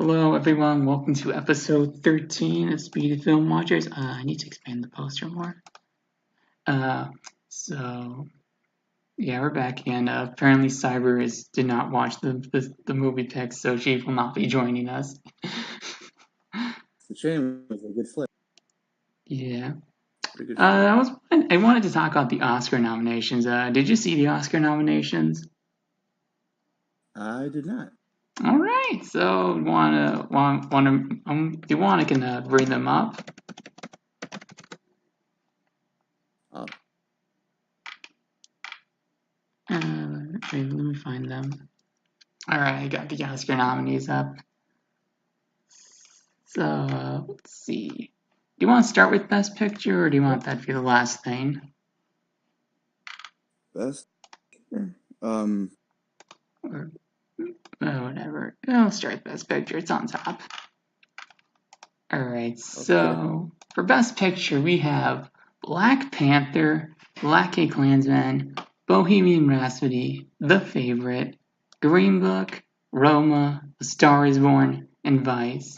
Hello, everyone. Welcome to episode 13 of Speedy Film Watchers. I need to expand the poster more. So yeah, we're back again. Apparently, Cyber did not watch the movie pick, so she will not be joining us. It's a shame. It was a good flick. Yeah. Pretty good flick. I wanted to talk about the Oscar nominations. Did you see the Oscar nominations? I did not. All right. So, if you want, I can bring them up. Oh. Let me find them. All right, I got the Oscar nominees up. So, let's see. Do you want to start with Best Picture, or do you want that to be the last thing? Best Picture? Or, whatever. I'll start with Best Picture. It's on top. All right, so for Best Picture, we have Black Panther, BlacKkKlansman, Bohemian Rhapsody, The Favorite, Green Book, Roma, A Star is Born, and Vice.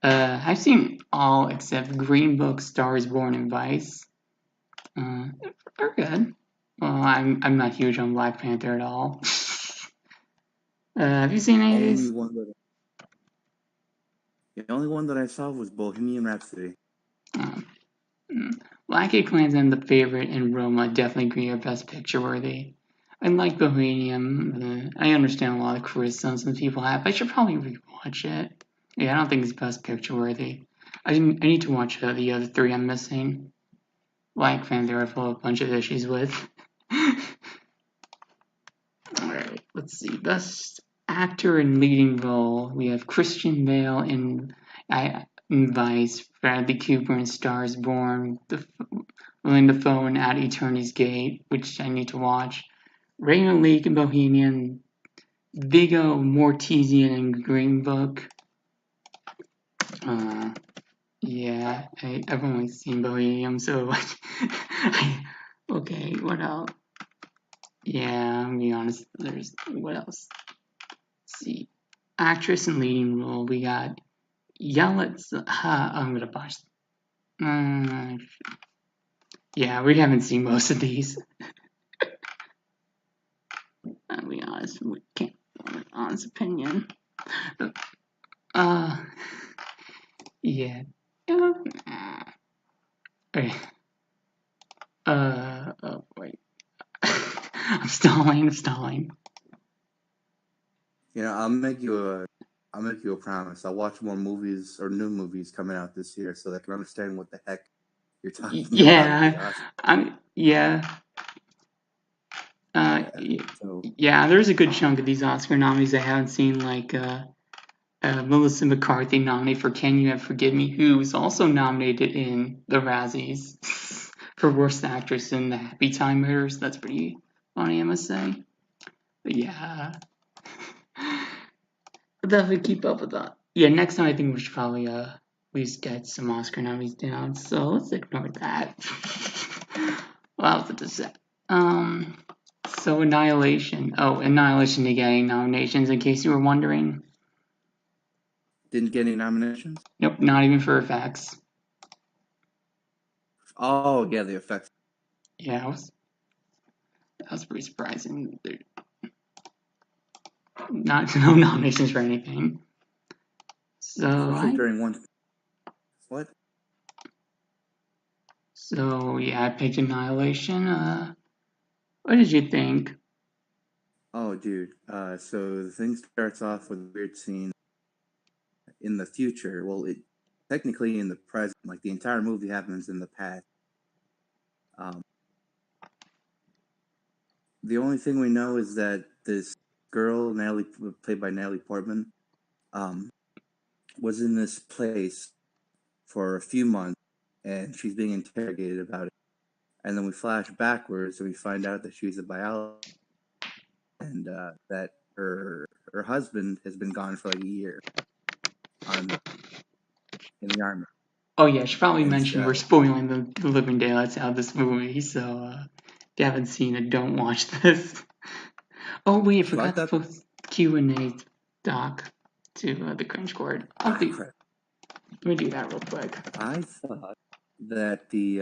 I've seen all except Green Book, Star is Born, and Vice. They're good. Well, I'm not huge on Black Panther at all. Have you seen any of these? The only one that I saw was Bohemian Rhapsody. BlacKkKlansman, The Favorite, and Roma definitely agree are Best Picture worthy. I like Bohemian. I understand a lot of criticisms that people have. I should probably rewatch it. Yeah, I don't think it's Best Picture worthy. I need to watch the other three I'm missing. Black Panther, I have a bunch of issues with. Alright, let's see. Best Actor in Leading Role. We have Christian Bale in Vice, Bradley Cooper in Stars Born, Willem Dafoe in At Eternity's Gate, which I need to watch. Raymond Leake in Bohemian, Viggo Mortensen in Green Book. Yeah, I've only seen Bohemian, so okay, what else? Yeah, I'm gonna be honest. What else? Let's see, actress in leading role. We got I'm gonna botch. Yeah, we haven't seen most of these. I'll be honest. We can't form an honest opinion. Yeah. Okay. Oh wait. I'm stalling. You know, I'll make you a promise. I'll watch more movies or new movies coming out this year so that I can understand what the heck you're talking about. Yeah, there's a good chunk of these Oscar nominees I haven't seen, like Melissa McCarthy nominated for Can You Ever Forgive Me, who's also nominated in the Razzies for Worst Actress in The Happy Time Murders. That's pretty funny, I must say. But yeah, I'll definitely keep up with that. Yeah, next time I think we should probably at least get some Oscar nominees down. So let's ignore that. What else to say? So Annihilation. Annihilation did get any nominations, in case you were wondering. Didn't get any nominations? Nope, not even for effects. Oh, yeah, the effects. Yeah, that was pretty surprising. No nominations for anything. During one. What? So yeah, I picked Annihilation. What did you think? Oh, dude. So the thing starts off with a weird scene in the future. Well, technically in the present. Like, the entire movie happens in the past. The only thing we know is that this girl, played by Natalie Portman, was in this place for a few months, and she's being interrogated about it. And then we flash backwards, and we find out that she's a biologist, and that her husband has been gone for like a year in the army. Oh yeah, she probably mentioned we're spoiling the living daylights out of this movie, so if you haven't seen it, don't watch this. Oh wait, I forgot to post Q&A, Doc. to the cringe cord. Crap. Let me do that real quick. I thought that the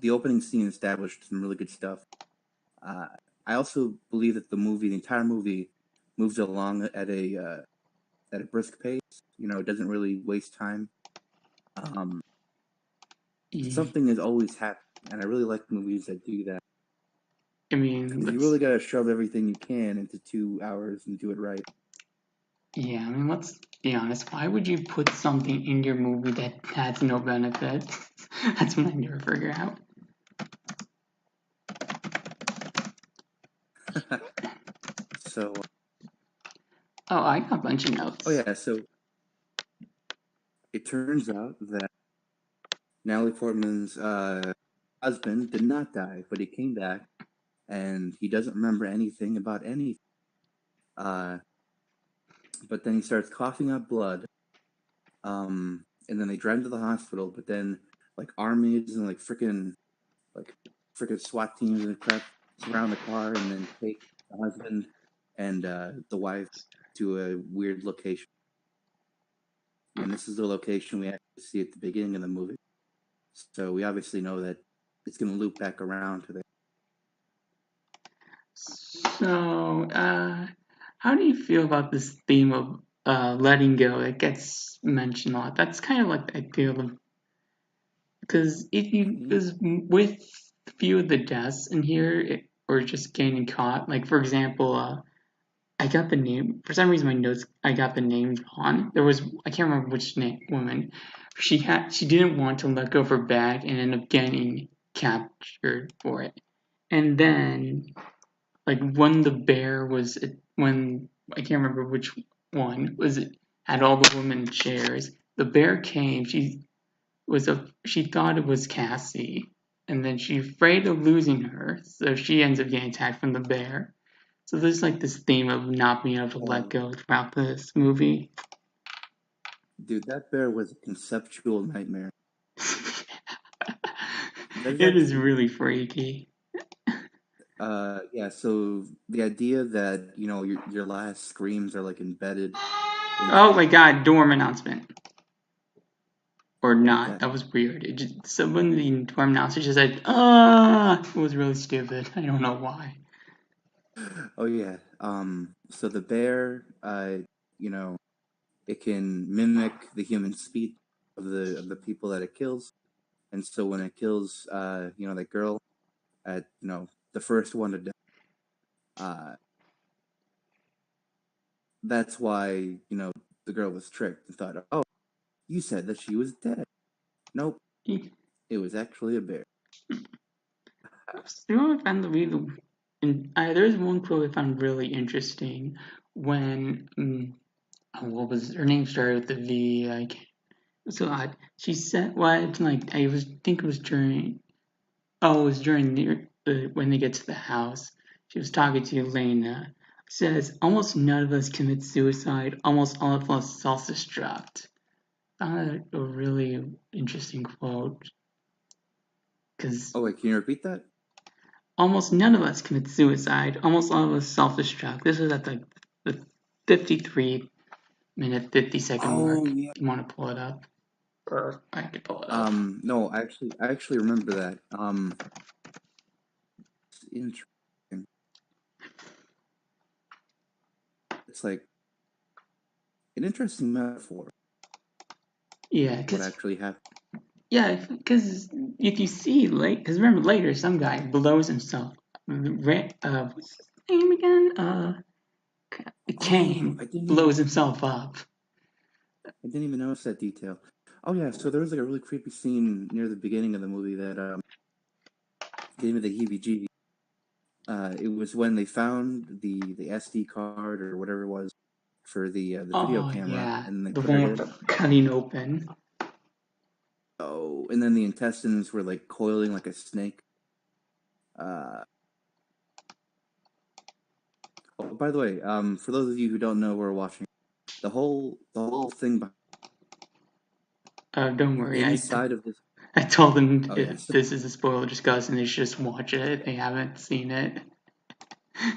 opening scene established some really good stuff. I also believe that the entire movie, moves along at a brisk pace. It doesn't really waste time. Something is always happening, and I really like movies that do that. I mean, Because you really gotta shove everything you can into 2 hours and do it right. Yeah, I mean, let's be honest. Why would you put something in your movie that has no benefit? That's what I never figure out. So. Oh, I got a bunch of notes. Oh yeah, so it turns out that Natalie Portman's husband did not die, but he came back, and he doesn't remember anything about anything. But then he starts coughing up blood. And then they drive him to the hospital, but then like armies and like freaking SWAT teams and crap surround the car and then take the husband and the wife to a weird location. And this is the location we actually see at the beginning of the movie. So we obviously know that it's going to loop back around to there. So, how do you feel about this theme of letting go? It gets mentioned a lot. That's kind of like the idea of, because with a few of the deaths in here, or just getting caught. Like for example, I got the name for some reason. My notes, I got the name wrong. I can't remember which woman. She didn't want to let go of her bag and ended up getting captured for it. And then, like when the bear was when I can't remember which one was it had all the women chairs. The bear came. She thought it was Cassie, and then she's afraid of losing her, so she ends up getting attacked from the bear. So there's like this theme of not being able to let go throughout this movie. Dude, that bear was a conceptual nightmare. It is really freaky. Yeah, so the idea that, your last screams are like embedded in. Oh my god, dorm announcement. Or not. Okay. That was weird. When the dorm announcer just said, it was really stupid. I don't know why. Oh yeah. So the bear, it can mimic the human speech of the people that it kills, and so when it kills, that girl, at the first one to die, that's why the girl was tricked and thought, oh, you said that she was dead. Nope, it was actually a bear. You know what I found there's one quote I found really interesting when what was her name started with the V. Like, so odd. She said, "What?" Like I think it was during. Oh, it was during when they get to the house. She was talking to Elena. Says, "Almost none of us commit suicide. Almost all of us self-destruct." Found that a really interesting quote. Because Oh wait, can you repeat that? almost none of us commit suicide. Almost all of us self-destruct. This was at the 53-minute, 50-second mark. Yeah. You want to pull it up? Or I could pull it up. No, I actually remember that. It's interesting. It's like an interesting metaphor. Yeah, What actually happened? Yeah, because if you see because remember later some guy blows himself. What's his name again? Kane I didn't even blows himself up. notice that detail. Oh yeah, so there was like a really creepy scene near the beginning of the movie that gave me the heebie-jeebies. It was when they found the SD card or whatever it was for the video Oh camera, yeah, and they the put it one in. with cutting open. Oh, and then the intestines were like coiling like a snake. Uh, oh, by the way, for those of you who don't know, we're watching the whole thing Don't worry, inside of this. I told them Oh yeah, if this is a spoiler discuss and they should just watch it. They haven't seen it.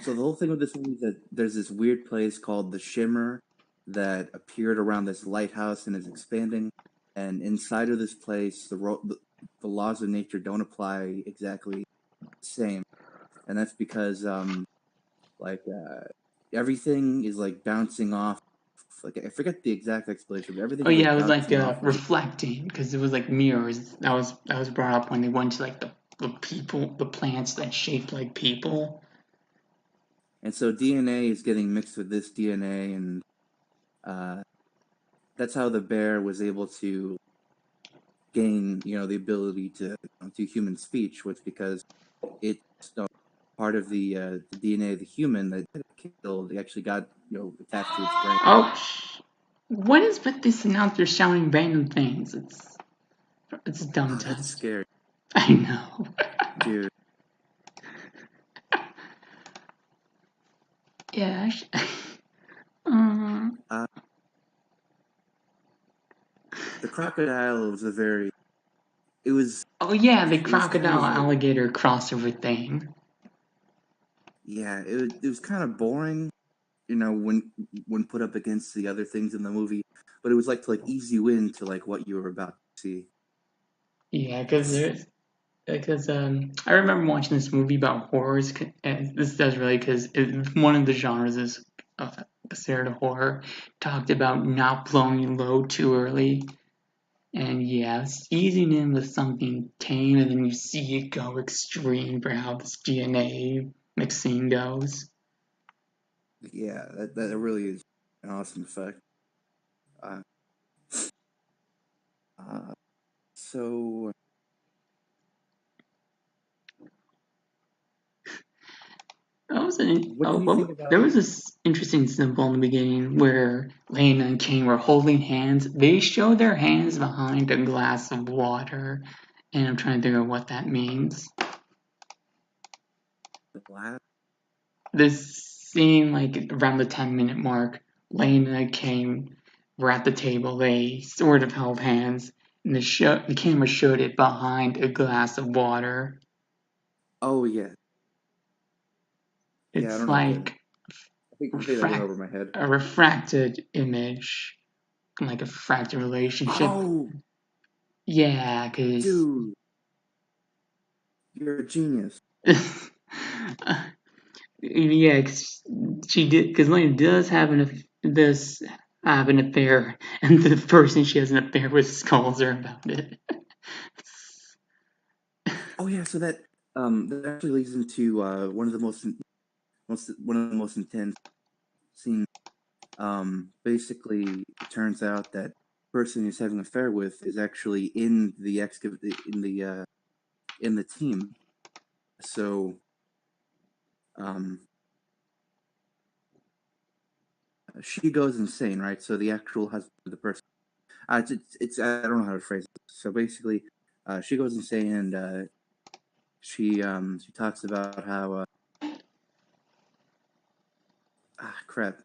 so the whole thing with this movie is that there's this weird place called the Shimmer, that appeared around this lighthouse and is expanding. And inside of this place, the laws of nature don't apply exactly the same, and that's because like everything is like bouncing off. Like I forget the exact explanation, but Oh everything's yeah, like it was like bouncing off of. reflecting because it was like mirrors. That was brought up when they went to like the plants that shaped like people. And so DNA is getting mixed with this DNA, and uh, that's how the bear was able to gain, the ability to do human speech, was because it's part of the DNA of the human that killed actually got attached to its brain. Oh, what is with this announcer shouting random things? It's dumb Oh, that's text. scary, I know. dude. Yeah. um. Uh, the crocodile was a very. It was. Oh yeah, the It was kind crocodile of like. alligator crossover thing. Yeah, it was kind of boring, when put up against the other things in the movie, but it was like to like ease you into like what you were about to see. Yeah, because I remember watching this movie about horrors, and this does really because one of the genres is considered a horror. Talked about not blowing low too early, and yeah, easing in with something tame, and then you see it go extreme for how this DNA mixing goes. Yeah, that really is an awesome effect. Uh, uh, so what did you think about? There was this interesting symbol in the beginning where Lena and King were holding hands. They show their hands behind a glass of water, and I'm trying to figure out what that means. The last? This scene, like around the 10-minute mark, Lena and King were at the table. They sort of held hands, and the camera showed it behind a glass of water. Oh yeah, yeah. I It's don't know what that. like I think that went over my head. a refracted image, like a fractal relationship. Oh, Yeah, because dude, you're a genius. yeah, 'cause she did. Because Lena does this have an affair, and the person she has an affair with scolds her about it. Oh yeah, so that actually leads into one of the one of the most intense scenes. Basically, it turns out that the person he's having an affair with is actually in the team. So um, she goes insane, right? So the actual husband of the person, it's I don't know how to phrase it. So basically, she goes insane, and she talks about how crap,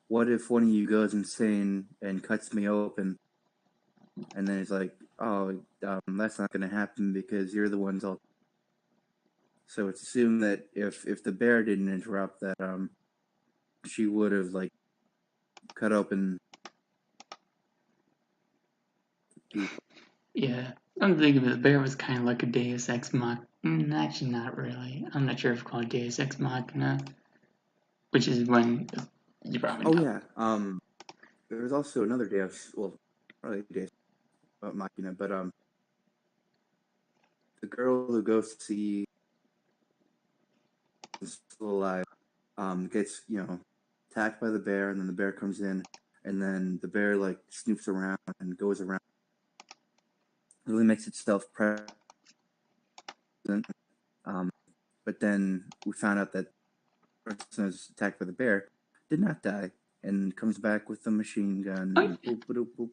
what if one of you goes insane and cuts me open, and then it's like, oh, that's not going to happen because you're the ones all. So it's assumed that if the bear didn't interrupt, that she would have like cut open people. Yeah, I'm thinking of it. The bear was kind of like a Deus Ex Machina. Actually, not really. I'm not sure if it's called Deus Ex Machina, which is when you probably Oh know. yeah, there was also another Deus, well, probably Deus Machina, but the girl who goes to see is still alive, gets attacked by the bear, and then the bear comes in, and then the bear like snoops around and goes around, really makes itself present. Um, but then we found out that the person who was attacked by the bear did not die and comes back with a machine gun Oh, and boop boop boop.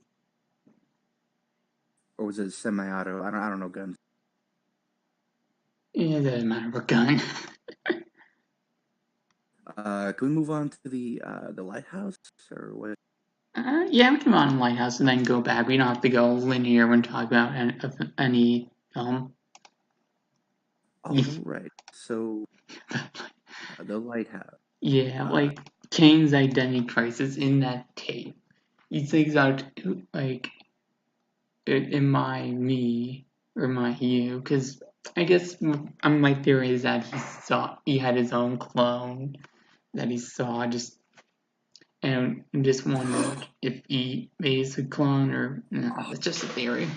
Or was it a semi-auto? I don't know guns. yeah, it doesn't matter what gun. Can we move on to the lighthouse or what? Yeah, we can run on Lighthouse and then go back. We don't have to go linear when talking about any film. Oh right. So the lighthouse. Yeah, like Kane's identity crisis in that tape. He takes out like in my me or my you, because I guess my theory is that he had his own clone that he saw just and just wondered if he made a clone or no. It's just a theory.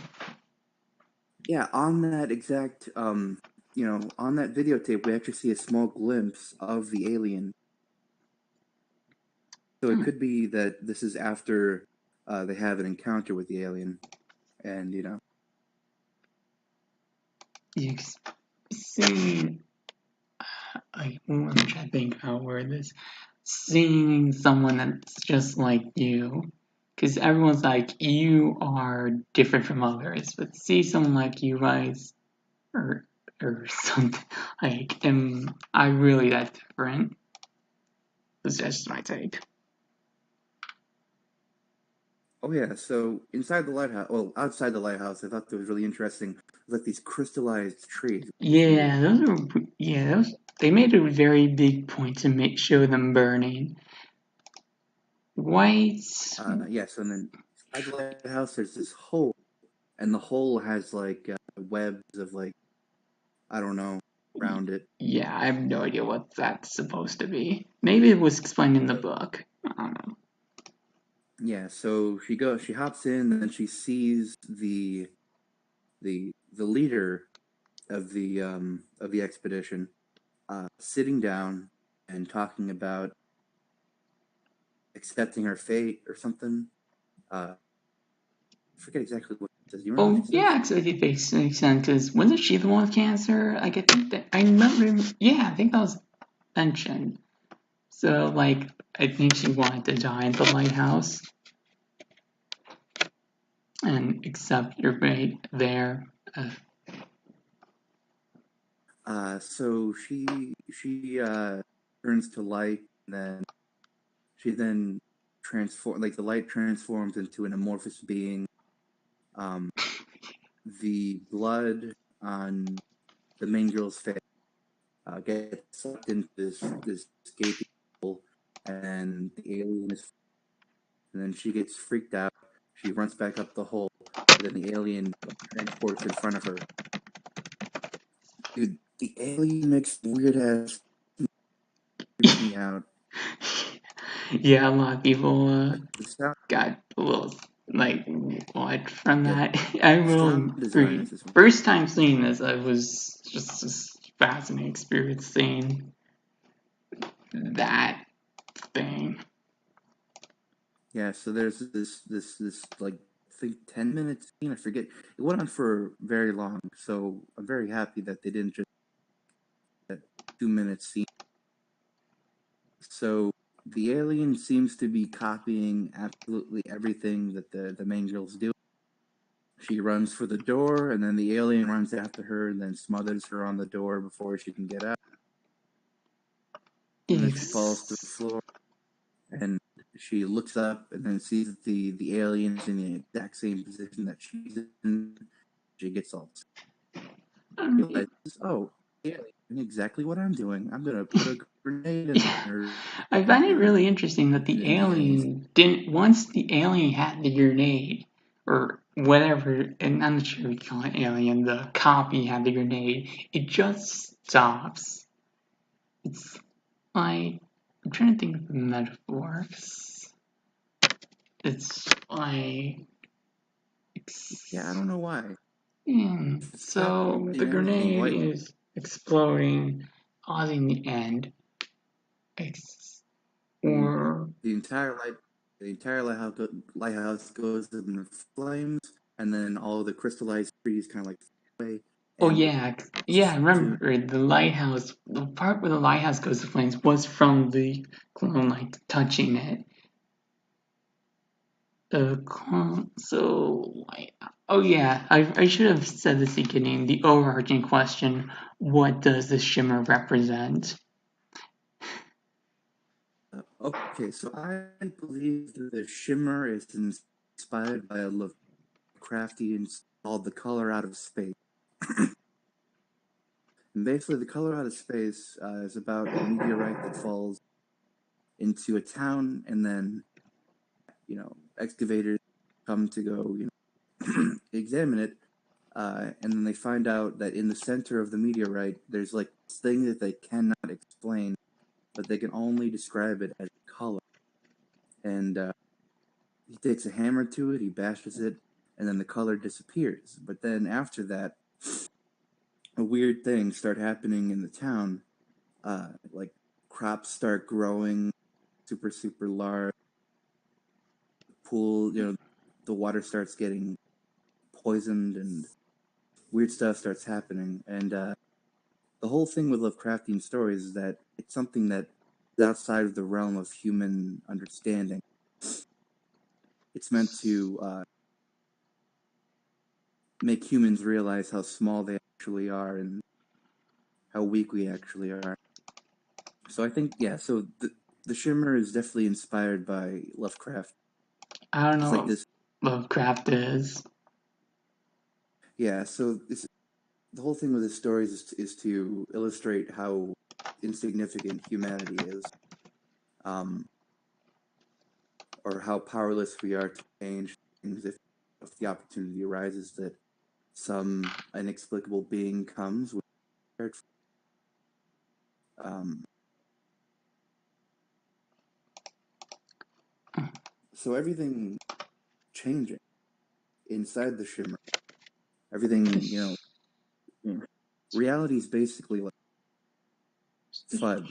Yeah, on that exact, on that videotape, we actually see a small glimpse of the alien. So it could be that this is after they have an encounter with the alien, and You see, I'm trying to think how word this. Seeing someone that's just like you, because everyone's like you are different from others, but see someone like you, right? Or or something like, am I really that different? That's just my take. oh yeah. So inside the lighthouse, well, outside the lighthouse, I thought that was really interesting. Like these crystallized trees, which is weird. Yeah, those are they made a very big point to show them burning. White. Yes, and then inside the lighthouse, there's this hole, and the hole has like webs of like I don't know around it. Yeah, I have no idea what that's supposed to be. Maybe it was explained in the book. I don't know. Yeah, so she hops in, and then she sees the leader of the expedition sitting down and talking about accepting her fate or something. I forget exactly what she says. Do you remember what Oh she yeah, says? actually, it makes sense because wasn't she the one with cancer? Like I think that I remember. Yeah, I think that was mentioned. So like, I think she wanted to die at the lighthouse and accept your fate there. Uh, So she turns to light, and then she then transform like the light transforms into an amorphous being. Um, the blood on the main girl's face gets sucked into this gaping hole, and the alien is. And then she gets freaked out. She runs back up the hole, and then the alien transports in front of her. Dude, the alien makes weird ass freaks me out. yeah, a lot of people The sound, got a little like what from yeah, that. I the really sound design is just first time seeing this, I was just this fascinating experience seeing that thing. yeah. So there's this like I think 10 minutes scene. I forget. It went on for very long. So I'm very happy that they didn't just that 2 minute scene. So the alien seems to be copying absolutely everything that the main girl's doing. She runs for the door, and then the alien runs after her and then smothers her on the door before she can get out. And then she falls to the It's, floor, and she looks up and then sees that the alien is in the exact same position that she's in. She gets all realizes, oh, yeah, exactly what I'm doing. I'm gonna put a grenade in yeah, her, I find it and really interesting that the then the aliens. alien didn't once the alien had the grenade or whatever, and I'm not sure we call it alien. The copy had the grenade. It just stops. It's like I'm trying to think of the metaphors. It's like Yeah, I don't know why. It stopped so the and everything. grenade Why? is exploding, causing the end. It's, And or the entire lighthouse goes in flames, and then all the crystallized trees kind of like away, oh and yeah, yeah. I to remember the lighthouse. The part where the lighthouse goes to flames was from the clone like touching it. The clone. So like, oh yeah, I should have said this at the beginning. The overarching question: what does the shimmer represent? okay. So I believe that the shimmer is inspired by a Lovecraftian called "The Color Out of Space." And basically, "The Color Out of Space" is about a meteorite that falls into a town, and then excavators come to go examine it, and then they find out that in the center of the meteorite there's like this thing that they cannot explain, but they can only describe it as color. And he takes a hammer to it, he bashes it, and then the color disappears. But then after that, a weird thing start happening in the town. Like crops start growing super large. Pool, the water starts getting poisoned, and weird stuff starts happening. And the whole thing with Lovecraftian stories is that it's something that is outside of the realm of human understanding. It's meant to make humans realize how small they actually are and how weak we actually are. So I think, so the Shimmer is definitely inspired by Lovecraft. I don't know It's like what this. Lovecraft is. Yeah, so the whole thing with his stories is to illustrate how insignificant humanity is, or how powerless we are to change things if the opportunity arises that some inexplicable being comes with. So everything changing inside the Shimmer, everything, reality is basically like FUD,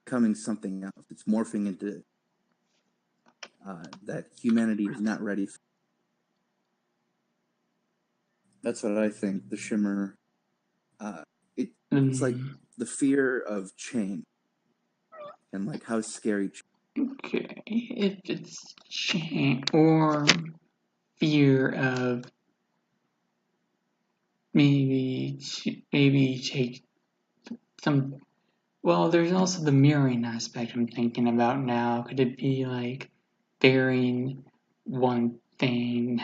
becoming something else. It's morphing into that humanity is not ready for. That's what I think. The Shimmer, it's like the fear of change and like how scary. Okay, if it's change or fear of maybe take some. Well, there's also the mirroring aspect I'm thinking about now. Could it be like bearing one thing,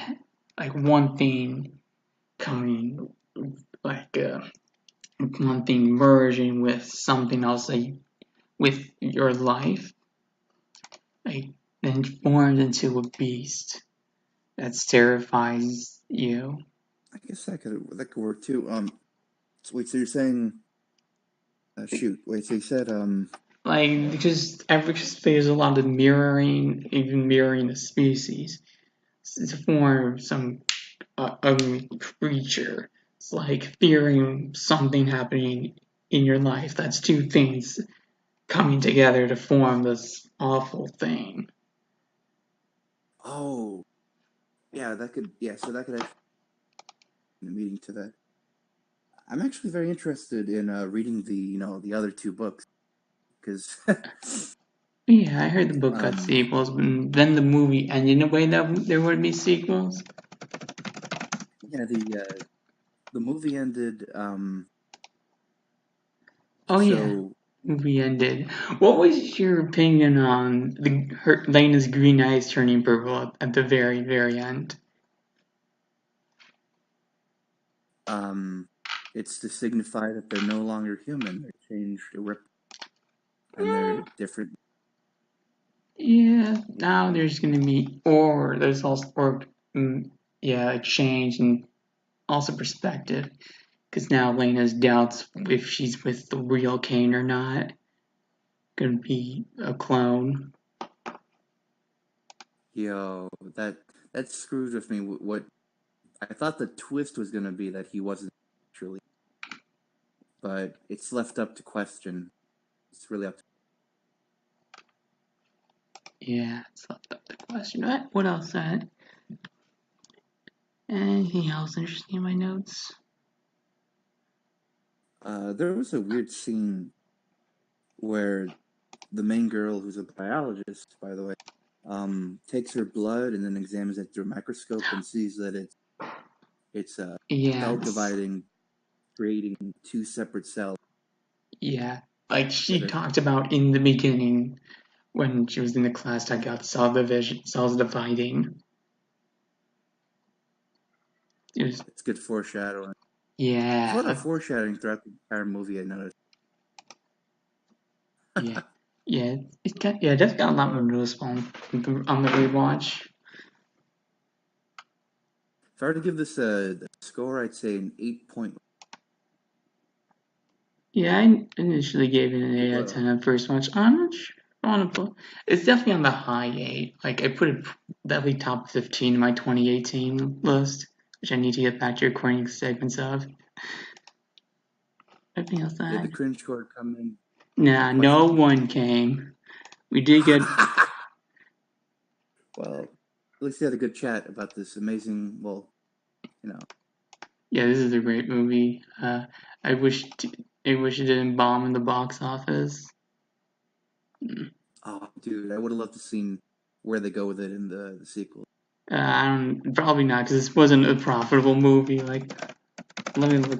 like one thing coming, like one thing merging with something else, like with your life, like then formed into a beast that terrifies you. I guess that could work too. Wait, so you're saying? Shoot, wait, so you said Like because there's a lot of mirroring, even mirroring the species, to form some ugly creature. It's like fearing something happening in your life. That's two things coming together to form this awful thing. oh, yeah, that could, so that could actually be a meeting to that. I'm actually very interested in reading the other two books, because Yeah, I heard the book got sequels, but then the movie ended in a way that there would be sequels. yeah, the movie ended. Oh yeah, So movie ended. What was your opinion on Lena's green eyes turning purple at the very end? it's to signify that they're no longer human. They're changed, and Yeah, they're different. yeah. Now there's gonna be, or there's also, a change and also perspective. Because now Lena's doubts if she's with the real Kane or not. Gonna be a clone. Yo, that screws with me. What I thought the twist was gonna be that he wasn't actually, but it's left up to question. It's really up to. Yeah, it's left up the question. What else? Anything else interesting in my notes? There was a weird scene where the main girl, who's a biologist, by the way, takes her blood and then examines it through a microscope and sees that it's cell Yes. dividing, creating two separate cells Yeah. Like that she are. talked about in the beginning when she was in the class talking about cells dividing. It was, It's good foreshadowing. There's a lot of yeah, foreshadowing throughout the entire movie. I noticed. yeah. Yeah, it just got a lot more noticeable on the rewatch. If I were to give this a score, I'd say an 8 point. Yeah, I initially gave it an 8 out of What? 10 at first watch. I'm not sure. It's definitely on the high 8. Like, I put it definitely top 15 in my 2018 list, which I need to get back to recording segments of. Anything else to Did the add? cringe score come in? Nah, no Question. one came. We did get. Well, at least you had a good chat about this amazing. Well, you know. Yeah, this is a great movie. I wish I wish it didn't bomb in the box office. Oh, dude, I would have loved to seen where they go with it in the sequel. I don't probably not because this wasn't a profitable movie. Like, let me look.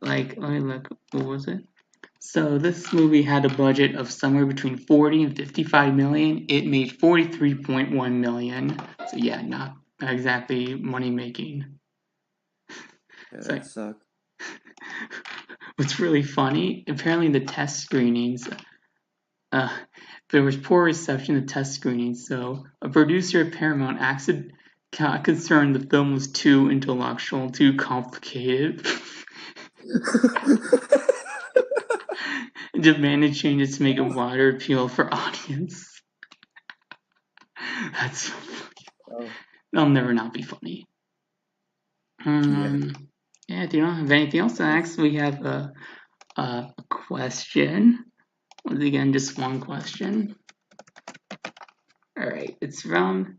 Let me look. What was it? So this movie had a budget of somewhere between 40 and 55 million. It made 43.1 million. So yeah, not exactly money making. Yeah, So that sucked. what's really funny? Apparently, the test screenings. Uh, there was poor reception at test screenings, so a producer at Paramount got concerned the film was too intellectual, too complicated, and demanded changes to make a wider appeal for audience. That's so funny. Oh, They'll never not be funny. yeah. Yeah, do you not have anything else to ask? We have a question. Once again, just one question. All right, it's from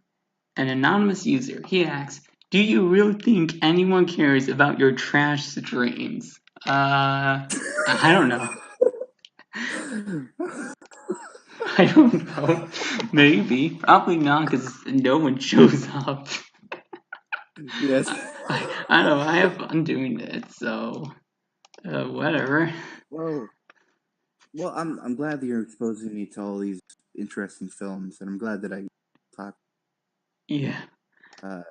an anonymous user. He asks, "Do you really think anyone cares about your trash dreams?" I don't know. I don't know. Maybe. Probably not, because no one shows up. Yes. I don't know. I have fun doing it, so whatever. Well, I'm glad that you're exposing me to all these interesting films, and I'm glad that I talk Yeah, uh,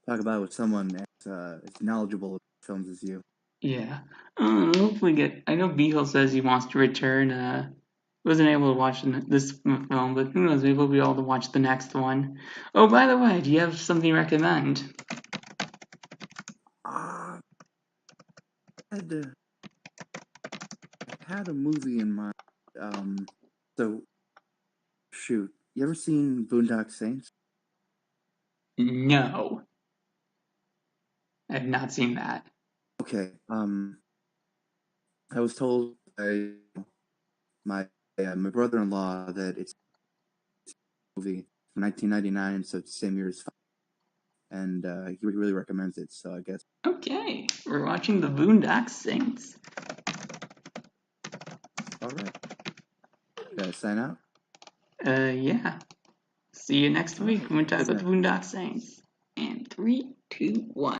talk about it with someone as knowledgeable of films as you. yeah. Hopefully get. I know Beagle says he wants to return. Wasn't able to watch this film, but who knows? Maybe we'll be able to watch the next one. Oh, by the way, do you have something to recommend? Ah, I had to, I had a movie in mind. So shoot, you ever seen Boondock Saints? No, I have not seen that. Okay. I was told by my brother-in-law that it's a movie from 1999, so it's the same year as, and he really recommends it. So I guess. Okay, we're watching the Boondock Saints. All right. Gotta sign out. Yeah. See you next All week right. when we talk Good about the night. Boondock Saints. And 3, 2, 1.